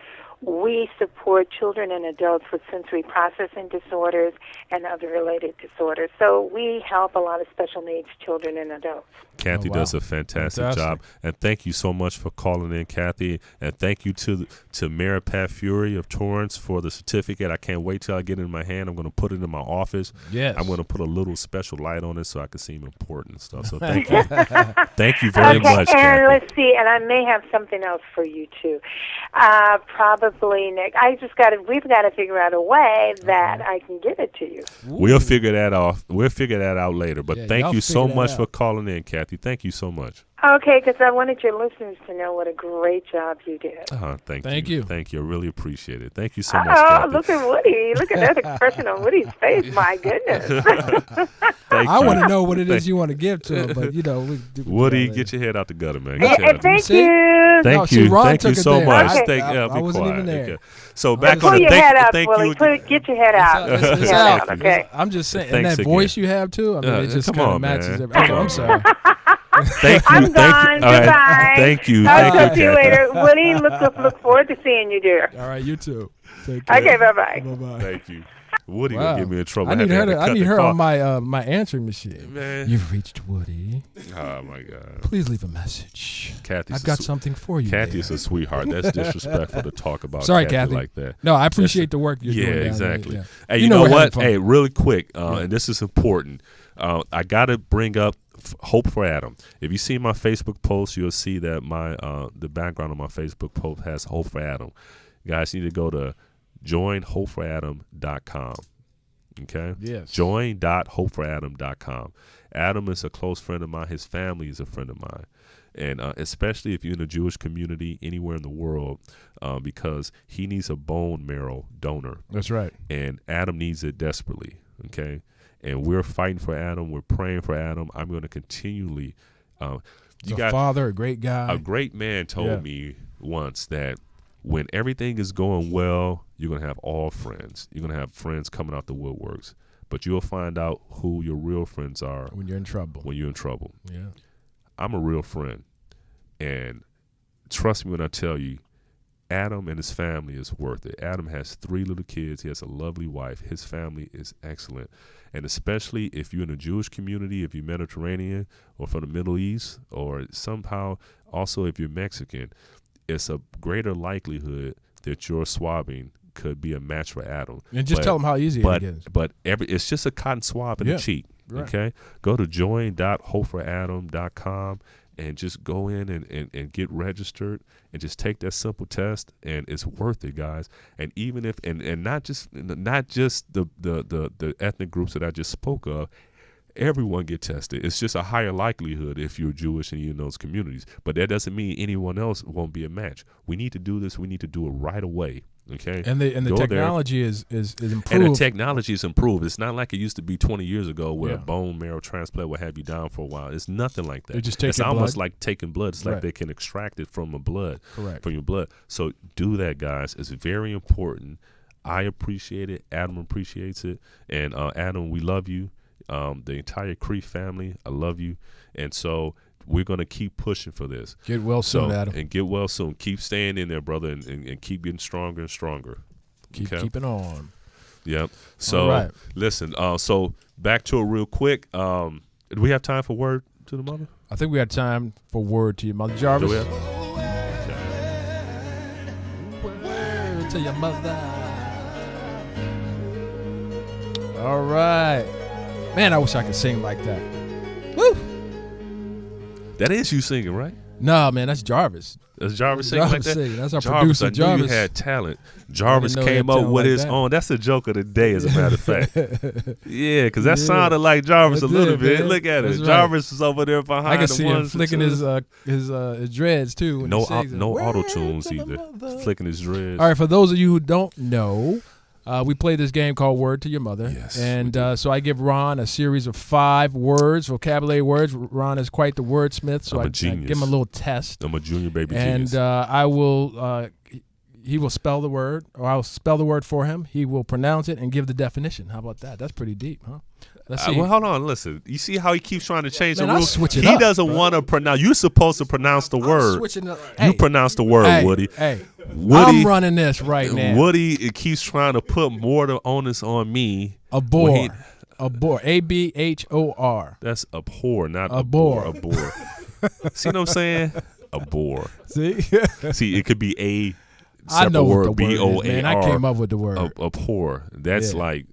we support children and adults with sensory processing disorders and other related disorders. So we help a lot of special needs children and adults. Kathy does a fantastic job. And thank you so much for calling in, Kathy. And thank you to Mayor Pat Fury of Torrance for the certificate. I can't wait till I get it in my hand. I'm going to put it in my office. Yes. I'm going to put a little special light on it so I can seem important and stuff. So thank you. Thank you very much, And Kathy. let's see, and I may have something else for you too. Probably next. We've got to figure out a way that I can give it to you. We'll figure that out. We'll figure that out later. But thank y'all you so figure that much out. for calling in, Kathy. Thank you so much. Okay, because I wanted your listeners to know what a great job you did. Thank you. Thank you. I really appreciate it. Thank you so much, Oh, Kathy. look at Woody. Look at that expression on Woody's face. My goodness. Thank I you. want to know what it is you want to give to him, but Woody, get your head out the gutter, man. Get your head out the Thank See? you. Thank No, see, you. Ron Thank you took it so there. much. Okay. Be I wasn't quiet. even there. Okay. So back Pull on the your head out, thank Willie. you. Get your head out. It's Yeah, out. okay. I'm just saying, Thanks and that again. voice you have too. I mean, it just come kind of on, matches man. everything. Okay, I'm sorry. Thank you. I'm Thank gone. you. All right. Goodbye. Thank you. I'll Thank talk to you, you Kathy. later. Woody, look forward to seeing you, dear. All right, you too. Take care. Okay, bye-bye. Bye-bye. Thank you. Woody Wow. gonna get me in trouble. I need had to her. I cut need the her call. on my answering machine. Man. You've reached Woody. Oh my God. Please leave a message. Kathy's I've got something for you. Kathy's there. a sweetheart. That's disrespectful to talk about. Sorry, Kathy. like that. No, I appreciate the work you're doing. Yeah, down exactly. there. Hey, You you know know we're having what? fun. Hey, really quick, and this is important. I got to bring up Hope for Adam. If you see my Facebook post, you'll see that my the background of my Facebook post has Hope for Adam. You guys need to go to joinhopeforadam.com. Okay? Yes. Join.hopeforadam.com. Adam is a close friend of mine. His family is a friend of mine. And especially if you're in the Jewish community anywhere in the world, because he needs a bone marrow donor. That's right. And Adam needs it desperately, okay? And we're fighting for Adam. We're praying for Adam. I'm going to continually. He's a father, a great guy. A great man told me once that when everything is going well, you're going to have all friends. You're going to have friends coming out the woodworks. but you'll find out who your real friends are When you're in trouble. when you're in trouble. Yeah. I'm a real friend, and trust me when I tell you, Adam and his family is worth it. Adam has 3 little kids. He has a lovely wife. His family is excellent. And especially if you're in a Jewish community, if you're Mediterranean or from the Middle East, or somehow also if you're Mexican, it's a greater likelihood that your swabbing could be a match for Adam. And just tell them how easy it is. But it's just a cotton swab in the cheek. Right. Okay? Go to join.hopeforadam.com and just go in and get registered and just take that simple test, and it's worth it, guys. And even if and not just the ethnic groups that I just spoke of, everyone get tested. It's just a higher likelihood if you're Jewish and you're in those communities. But that doesn't mean anyone else won't be a match. We need to do this. We need to do it right away. Okay. And the technology is improved. And the technology is improved. It's not like it used to be 20 years ago where a bone marrow transplant would have you down for a while. It's nothing like that. They just take it's your almost blood. like taking blood. It's like they can extract it from from your blood. So do that, guys. It's very important. I appreciate it. Adam appreciates it. And Adam, we love you. The entire Cree family, I love you. And so we're going to keep pushing for this. Get well soon, Adam. And get well soon. Keep staying in there, brother, and keep getting stronger and stronger. Keeping on. Yep. So, listen, so back to it real quick. Do we have time for word to the mother? I think we got time for word to your mother. Jarvis? Do we have? Word to your mother. All right. Man, I wish I could sing like that. Woo! That is you singing, right? No, man, that's Jarvis. That's Jarvis singing like that? Singing. That's our Jarvis, producer, I knew Jarvis. you had talent. Jarvis came up up with his own. That's the joke of the day, as a matter of fact. Yeah, because that Yeah. sounded like Jarvis a little bit. Man. Look at That's it. right. Jarvis is over there behind I can the see him ones and flicking twos. his dreads, too. When No, he sings it. no Word auto tunes to the either. mother. Flicking his dreads. All right, for those of you who don't know, we play this game called Word to Your Mother. Yes, and so I give Ron a series of 5 words, vocabulary words. Ron is quite the wordsmith, so I'm a I genius. give him a little test. I'm a junior baby And genius. I will, he will spell the word, or I'll spell the word for him. He will pronounce it and give the definition. How about that? That's pretty deep, huh? Let's see. Well, hold on. Listen. You see how he keeps trying to change Man, the I rules? switch it He up, doesn't bro. want to pronounce. You're supposed to pronounce the word. Switching up. You pronounce the word, Woody. Hey, Woody, I'm running this right now. Woody it keeps trying to put more of the onus on me. Abhor. Abhor. A-B-H-O-R. That's abhor, not Abhor. abhor. See what I'm saying? Abhor. See? See, it could be a I know separate what the word, word is, man. I came up with the word. Abhor. That's Yeah. like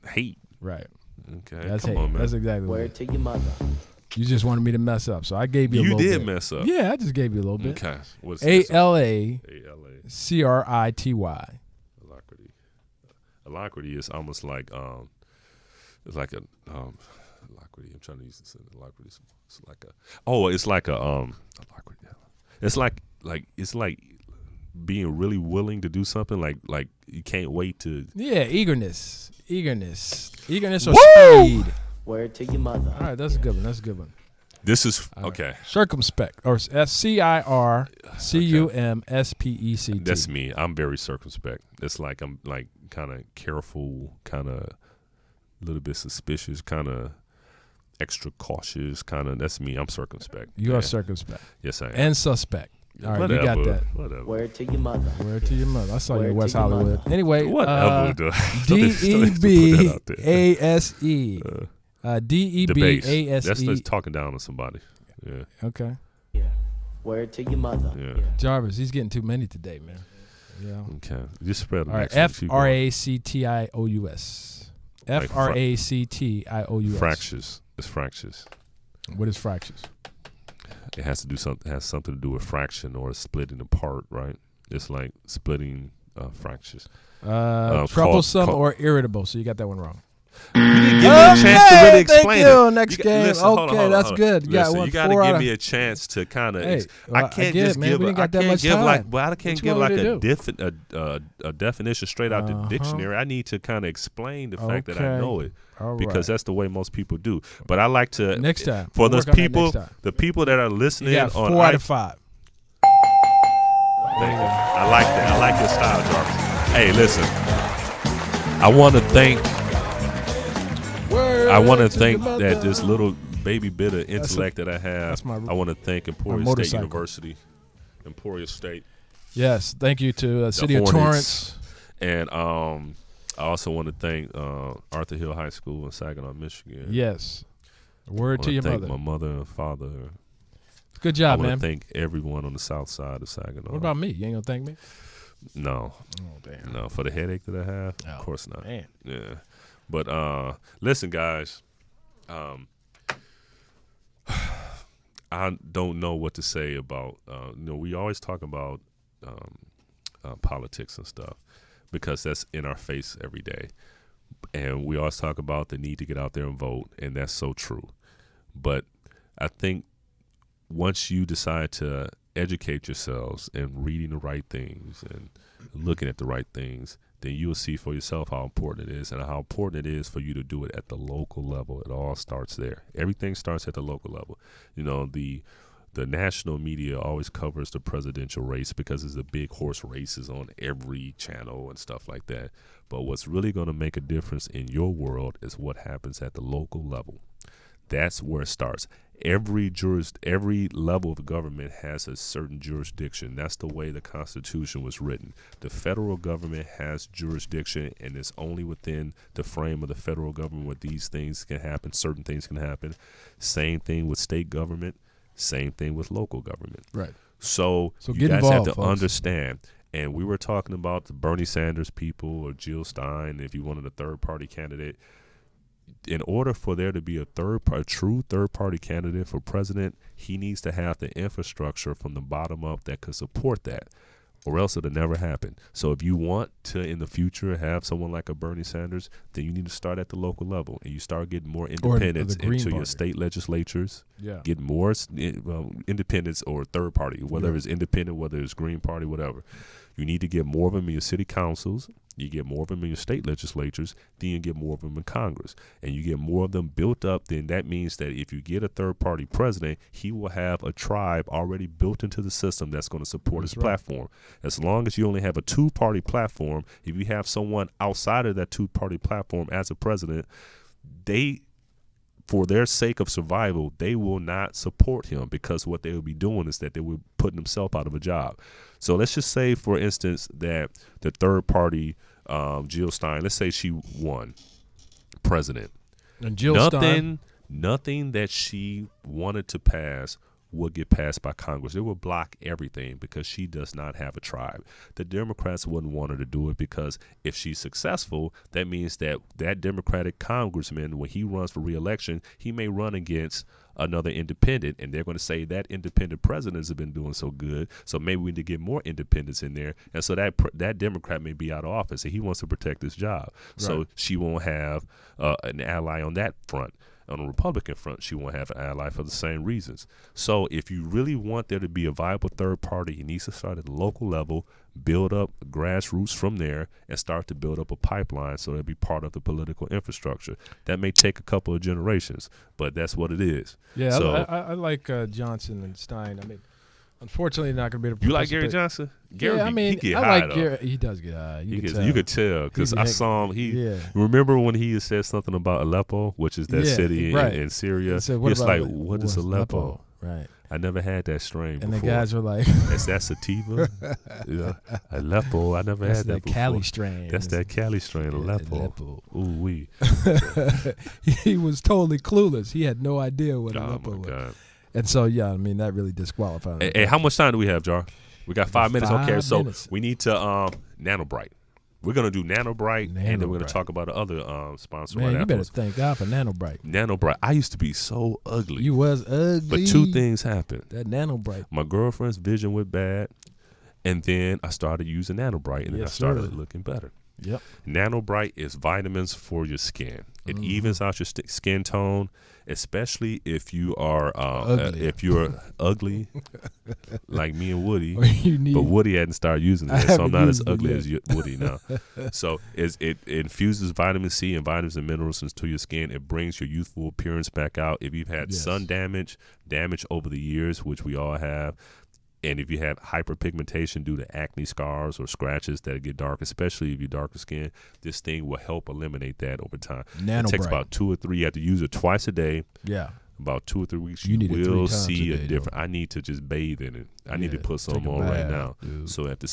hate. Right. Okay, That's come hate. on, man. That's exactly what it Word to your mother. is. You just wanted me to mess up, so I gave you a You little did bit. mess up. Yeah, I just gave you a little bit. Okay. What's this? A-L-A-C-R-I-T-Y. Alacrity. Alacrity is almost like it's like a alacrity. I'm trying to use this. Alacrity. It's like a alacrity. It's like being really willing to do something. Like you can't wait to. Yeah, eagerness or Woo! speed. Word to your mother. All right, that's a good one. That's a good one. This is okay. Circumspect, or C-I-R-C-U-M-S-P-E-C-T. That's me. I'm very circumspect. It's like I'm like kind of careful, kind of a little bit suspicious, kind of extra cautious, kind of. That's me. I'm circumspect. You Yeah. are circumspect. Yes, I am. And suspect. All right, Whatever. you got that. Whatever. Word to your mother. Word to your mother. I saw you Word in to West your Hollywood. mother. Anyway, Whatever. D-E-B-A-S-E. The D-E-B-A-S-E. bass. That's talking down to somebody. Yeah. Okay. Word to your mother. Yeah. Jarvis, he's getting too many today, man. Yeah. Okay. Just spread the All right. next one. Keep going. F-R-A-C-T-I-O-U-S. Like F-R-A-C-T-I-O-U-S. Fractures. It's fractures. What is fractures? It has to do something. Has something to do with fraction or splitting apart, right? It's like splitting fractures. Troublesome or irritable. So you got that one wrong. You didn't give me a chance to really explain thank you. it. Next game. Listen, hold on, Okay, hold on, that's hold on. good. You got Listen, one, you gotta 4 out give of- me a chance to kind of. Hey, I I can't get it, just man. give. We ain't got I that can't much give time. like. Well, I can't What you give want like me to a definition straight out the dictionary. I need to kind of explain the fact that I Okay. know it. All Because right. that's the way most people do. But I like to Next time. for We'll those work on that people, next time. the people that are listening You got on 4 out of 5. Thank you. I like that. I like your style, Jarvis. Hey, listen. I want to thank I want to to thank your that mother. this little baby bit of intellect that I have. that's my- I want to thank Emporia State motorcycle. University, Emporia State, Yes, thank you to City of Hornets. Torrance. and I also want to thank Arthur Hill High School in Saginaw, Michigan. Yes. I Word want to your thank mother. my mother and father. Good I job, want man. to thank everyone on the south side of Saginaw. What about me? You ain't gonna thank me? No, Oh damn. no, for the headache that I have, Oh, of course not. Man. Yeah, but listen, guys, I don't know what to say about. We always talk about politics and stuff because that's in our face every day, and we always talk about the need to get out there and vote, and that's so true. But I think once you decide to educate yourselves and reading the right things and looking at the right things, then you'll see for yourself how important it is and how important it is for you to do it at the local level. It all starts there. Everything starts at the local level. The national media always covers the presidential race because it's the big horse races on every channel and stuff like that. But what's really going to make a difference in your world is what happens at the local level. That's where it starts. Every level of government has a certain jurisdiction. That's the way the Constitution was written. The federal government has jurisdiction, and it's only within the frame of the federal government where these things can happen. Certain things can happen. Same thing with state government. Same thing with local government. Right. So you get guys involved, have to folks. understand. And we were talking about the Bernie Sanders people or Jill Stein, if you wanted a third-party candidate. In order for there to be a true third-party candidate for president, he needs to have the infrastructure from the bottom up that could support that, or else it'll never happen. So if you want to, in the future, have someone like a Bernie Sanders, then you need to start at the local level, and you start getting more independents the Green into your Party. state legislatures. Yeah. Get more independents or third party, whether it's independent, whether it's Green Party, whatever. You need to get more of them in your city councils. You get more of them in your state legislatures, then you get more of them in Congress. And you get more of them built up, then that means that if you get a third-party president, he will have a tribe already built into the system that's going to support his platform. As long as you only have a two-party platform, if you have someone outside of that two-party platform as a president, for their sake of survival, they will not support him because what they will be doing is that they will putting themselves out of a job. So let's just say, for instance, that the third party, Jill Stein, let's say she won president. And Jill Stein. Nothing that she wanted to pass would get passed by Congress. It would block everything because she does not have a tribe. The Democrats wouldn't want her to do it because if she's successful, that means that Democratic congressman, when he runs for re-election, he may run against another independent, and they're going to say that independent presidents have been doing so good, so maybe we need to get more independents in there. And so that Democrat may be out of office, and he wants to protect his job. Right. So she won't have an ally on that front. On the Republican front, she won't have an ally for the same reasons. So if you really want there to be a viable third party, he needs to start at the local level, build up grassroots from there, and start to build up a pipeline so it'll be part of the political infrastructure. That may take a couple of generations, but that's what it is. Yeah, so, I like Johnson and Stein. I mean, unfortunately, not going to be able to You like Gary Johnson? Gary, yeah, I mean, he get I high, like though. Gary. He does get high. You could tell because I saw him. Remember when he said something about Aleppo, which is that city in Syria? He said, It's like, what is Aleppo? Right. I never had that strain before. And the guys were like, is that sativa? Aleppo. I never had that before. Cali strain. That's that Cali strain, Aleppo. Ooh wee. He was totally clueless. He had no idea what Aleppo was. God. And so, yeah, I mean, that really disqualified him. Hey, how much time do we have, Jar? We got 5 minutes. Okay, so 5 minutes. we need to Nanobright. We're going to do Nanobright, and then we're going to talk about the other sponsor. Man, right you better afterwards. thank God for Nanobright. Nanobright. I used to be so ugly. You was ugly. But two things happened. That Nanobright. My girlfriend's vision went bad, and then I started using Nanobright, and then I started looking better. Yep. Nanobright is vitamins for your skin. It evens out your skin tone, especially if you are if you're ugly, like me and Woody. But Woody hadn't started using it, so I'm not as ugly as Woody now. So it infuses vitamin C and vitamins and minerals into your skin. It brings your youthful appearance back out. If you've had sun damage over the years, which we all have, And if you have hyperpigmentation due to acne scars or scratches that get dark, especially if you're darker skin, this thing will help eliminate that over time. It takes about 2 or 3. You have to use it twice a day. Yeah. About 2 or 3 weeks, You need it 3 will times see a a day, different. though. I need to just bathe in it. I need to Yeah, put some take a on right bath, now. dude. So at the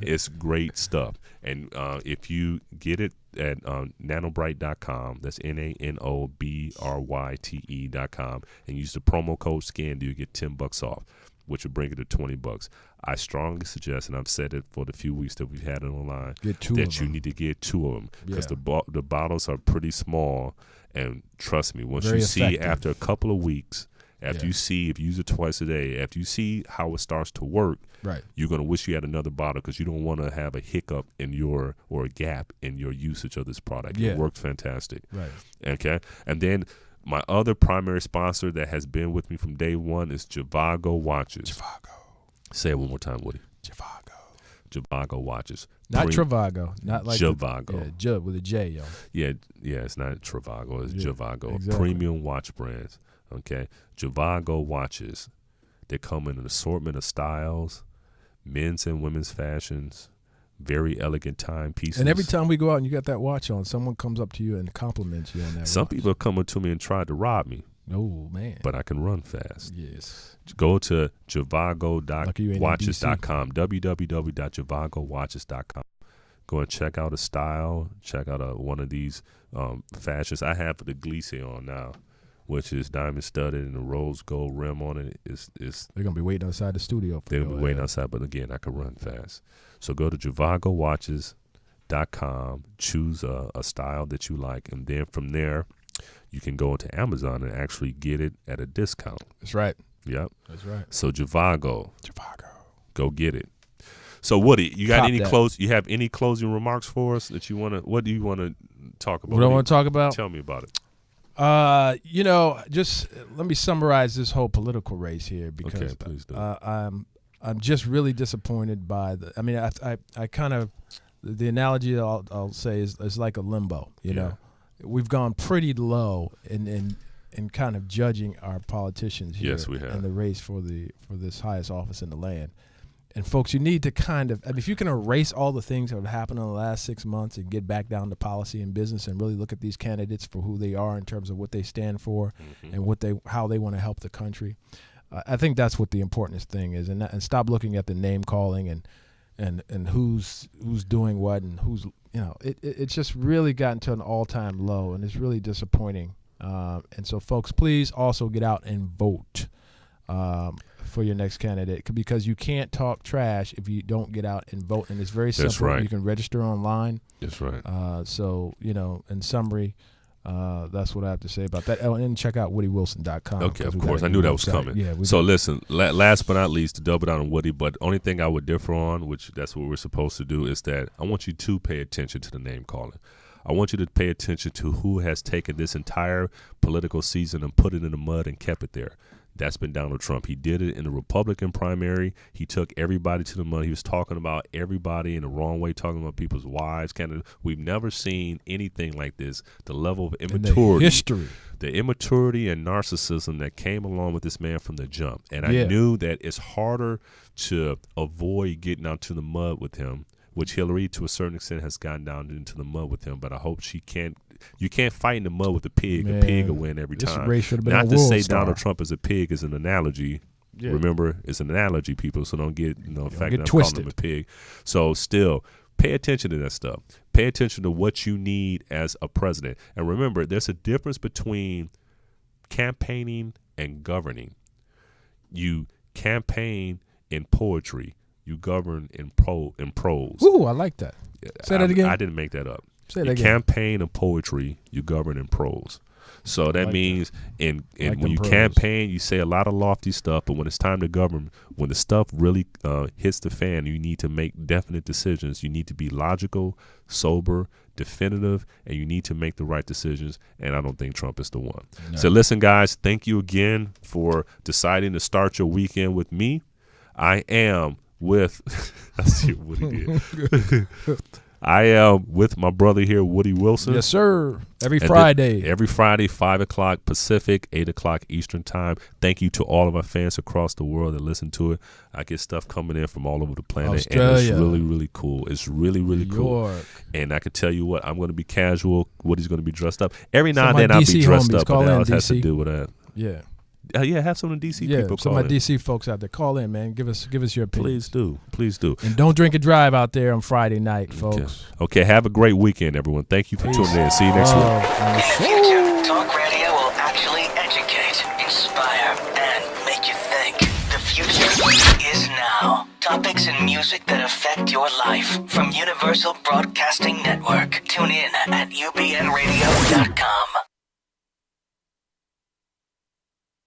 it's great stuff. And if you get it at nanobright.com, that's NANOBRYTE.com, and use the promo code SKIN, you get $10 off, which will bring it to $20. I strongly suggest, and I've said it for the few weeks that we've had it online, Get 2 that of you them. need to get 2 of them because Yeah. the bottles are pretty small. And trust me, once Very you see effective. after a couple of weeks, after Yeah. you see, if you use it twice a day, after you see how it starts to work, Right. you're going to wish you had another bottle because you don't want to have a hiccup in your, or a gap in your usage of this product. Yeah. It works fantastic. Right. Okay. And then my other primary sponsor that has been with me from day one is Javago Watches. Travago. Say it one more time, Woody. Javago. Javago Watches. Not Pre- Travago. Not like Javago. Yeah, J with a J, yo. Yeah, it's not Travago, it's Yeah, Javago. exactly. Premium watch brands. Okay. Javago watches. They come in an assortment of styles, men's and women's fashions, very elegant timepieces. And every time we go out and you got that watch on, someone comes up to you and compliments you on that some watch. people come up to me and tried to rob me, Oh, man. but I can run fast. Yes. Go to Lucky you ain't in javagowatches.com, www.javagowatches.com. Go and check out a style, check out one of these fashions. I have the Gliese on now, which is diamond studded and a rose gold rim on it. It's They're going to be waiting outside the studio for they'll your be waiting ass. outside, but again, I can run fast. So go to javagowatches.com, choose a style that you like, and then from there, you can go into Amazon and actually get it at a discount. That's right. Yep. That's right. So Javago, Javago. go get it. So Woody, you got Cop any that. You have any closing remarks for us that you want to? What do you want to talk about? What I want to talk about? Tell me about it. Just let me summarize this whole political race here because Okay, please do. I'm just really disappointed by the. I mean, I kind of the analogy I'll say is like a limbo. You know, we've gone pretty low in kind of judging our politicians here Yes, we have. in the race for this highest office in the land. And folks, you need to kind of, I mean, if you can erase all the things that have happened in the last 6 months and get back down to policy and business and really look at these candidates for who they are in terms of what they stand for and how they want to help the country, I think that's what the important thing is, and stop looking at the name calling and who's doing what and who's, you know, it's just really gotten to an all-time low, and it's really disappointing. And so, folks, please also get out and vote for your next candidate, because you can't talk trash if you don't get out and vote. And it's very simple. That's right. You can register online. That's right. So, you know, in summary, that's what I have to say about that. Oh, and check out woodywilson.com. Okay, of we got course. a I new knew that was website. coming. Yeah. So listen, last but not least, to double down on Woody, but only thing I would differ on, which that's what we're supposed to do, is that I want you to pay attention to the name calling. I want you to pay attention to who has taken this entire political season and put it in the mud and kept it there. That's been Donald Trump. He did it in the Republican primary. He took everybody to the mud. He was talking about everybody in the wrong way, talking about people's wives. We've never seen anything like this. The level of immaturity, the immaturity and narcissism that came along with this man from the jump. And I knew that it's harder to avoid getting out to the mud with him, which Hillary, to a certain extent, has gotten down into the mud with him. But I hope she can't. You can't fight in the mud with a pig. Man, a pig will win every this time. race should have been Not a to world say star. Donald Trump as a pig is an analogy. Yeah. Remember, it's an analogy, people. So don't get the fact get that I'm twisted. calling him a pig. So still, pay attention to that stuff. Pay attention to what you need as a president. And remember, there's a difference between campaigning and governing. You campaign in poetry. You govern in prose. Ooh, I like that. Say that again. I didn't make that up. Say You that again. campaign in poetry, you govern in prose. So that like means Like when them you pros. campaign, you say a lot of lofty stuff, but when it's time to govern, when the stuff really hits the fan, you need to make definite decisions. You need to be logical, sober, definitive, and you need to make the right decisions, and I don't think Trump is the one. No. So listen, guys, thank you again for deciding to start your weekend with me. I am with, I see what he did. I am with my brother here, Woody Wilson. Yes, sir. Every And Friday. every Friday, 5 o'clock Pacific, 8 o'clock Eastern time. Thank you to all of my fans across the world that listen to it. I get stuff coming in from all over the planet. And it's Australia. really, really cool. It's really, really New cool. York. And I can tell you what, I'm going to be casual. Woody's going to be dressed up. Every now Some and of then my I'll be DC dressed homies up, call but that in, else has to DC. do with that. Yeah. Yeah, have some of the DC Yeah, people some call of my in. DC folks out there, call in, man. Give us your opinion. Please do. Please do. And don't drink and drive out there on Friday night, folks. Okay, have a great weekend, everyone. Thank you for tuning in. See you next week. In the future, talk radio will actually educate, inspire, and make you think. The future is now. Topics and music that affect your life from Universal Broadcasting Network. Tune in at ubnradio.com.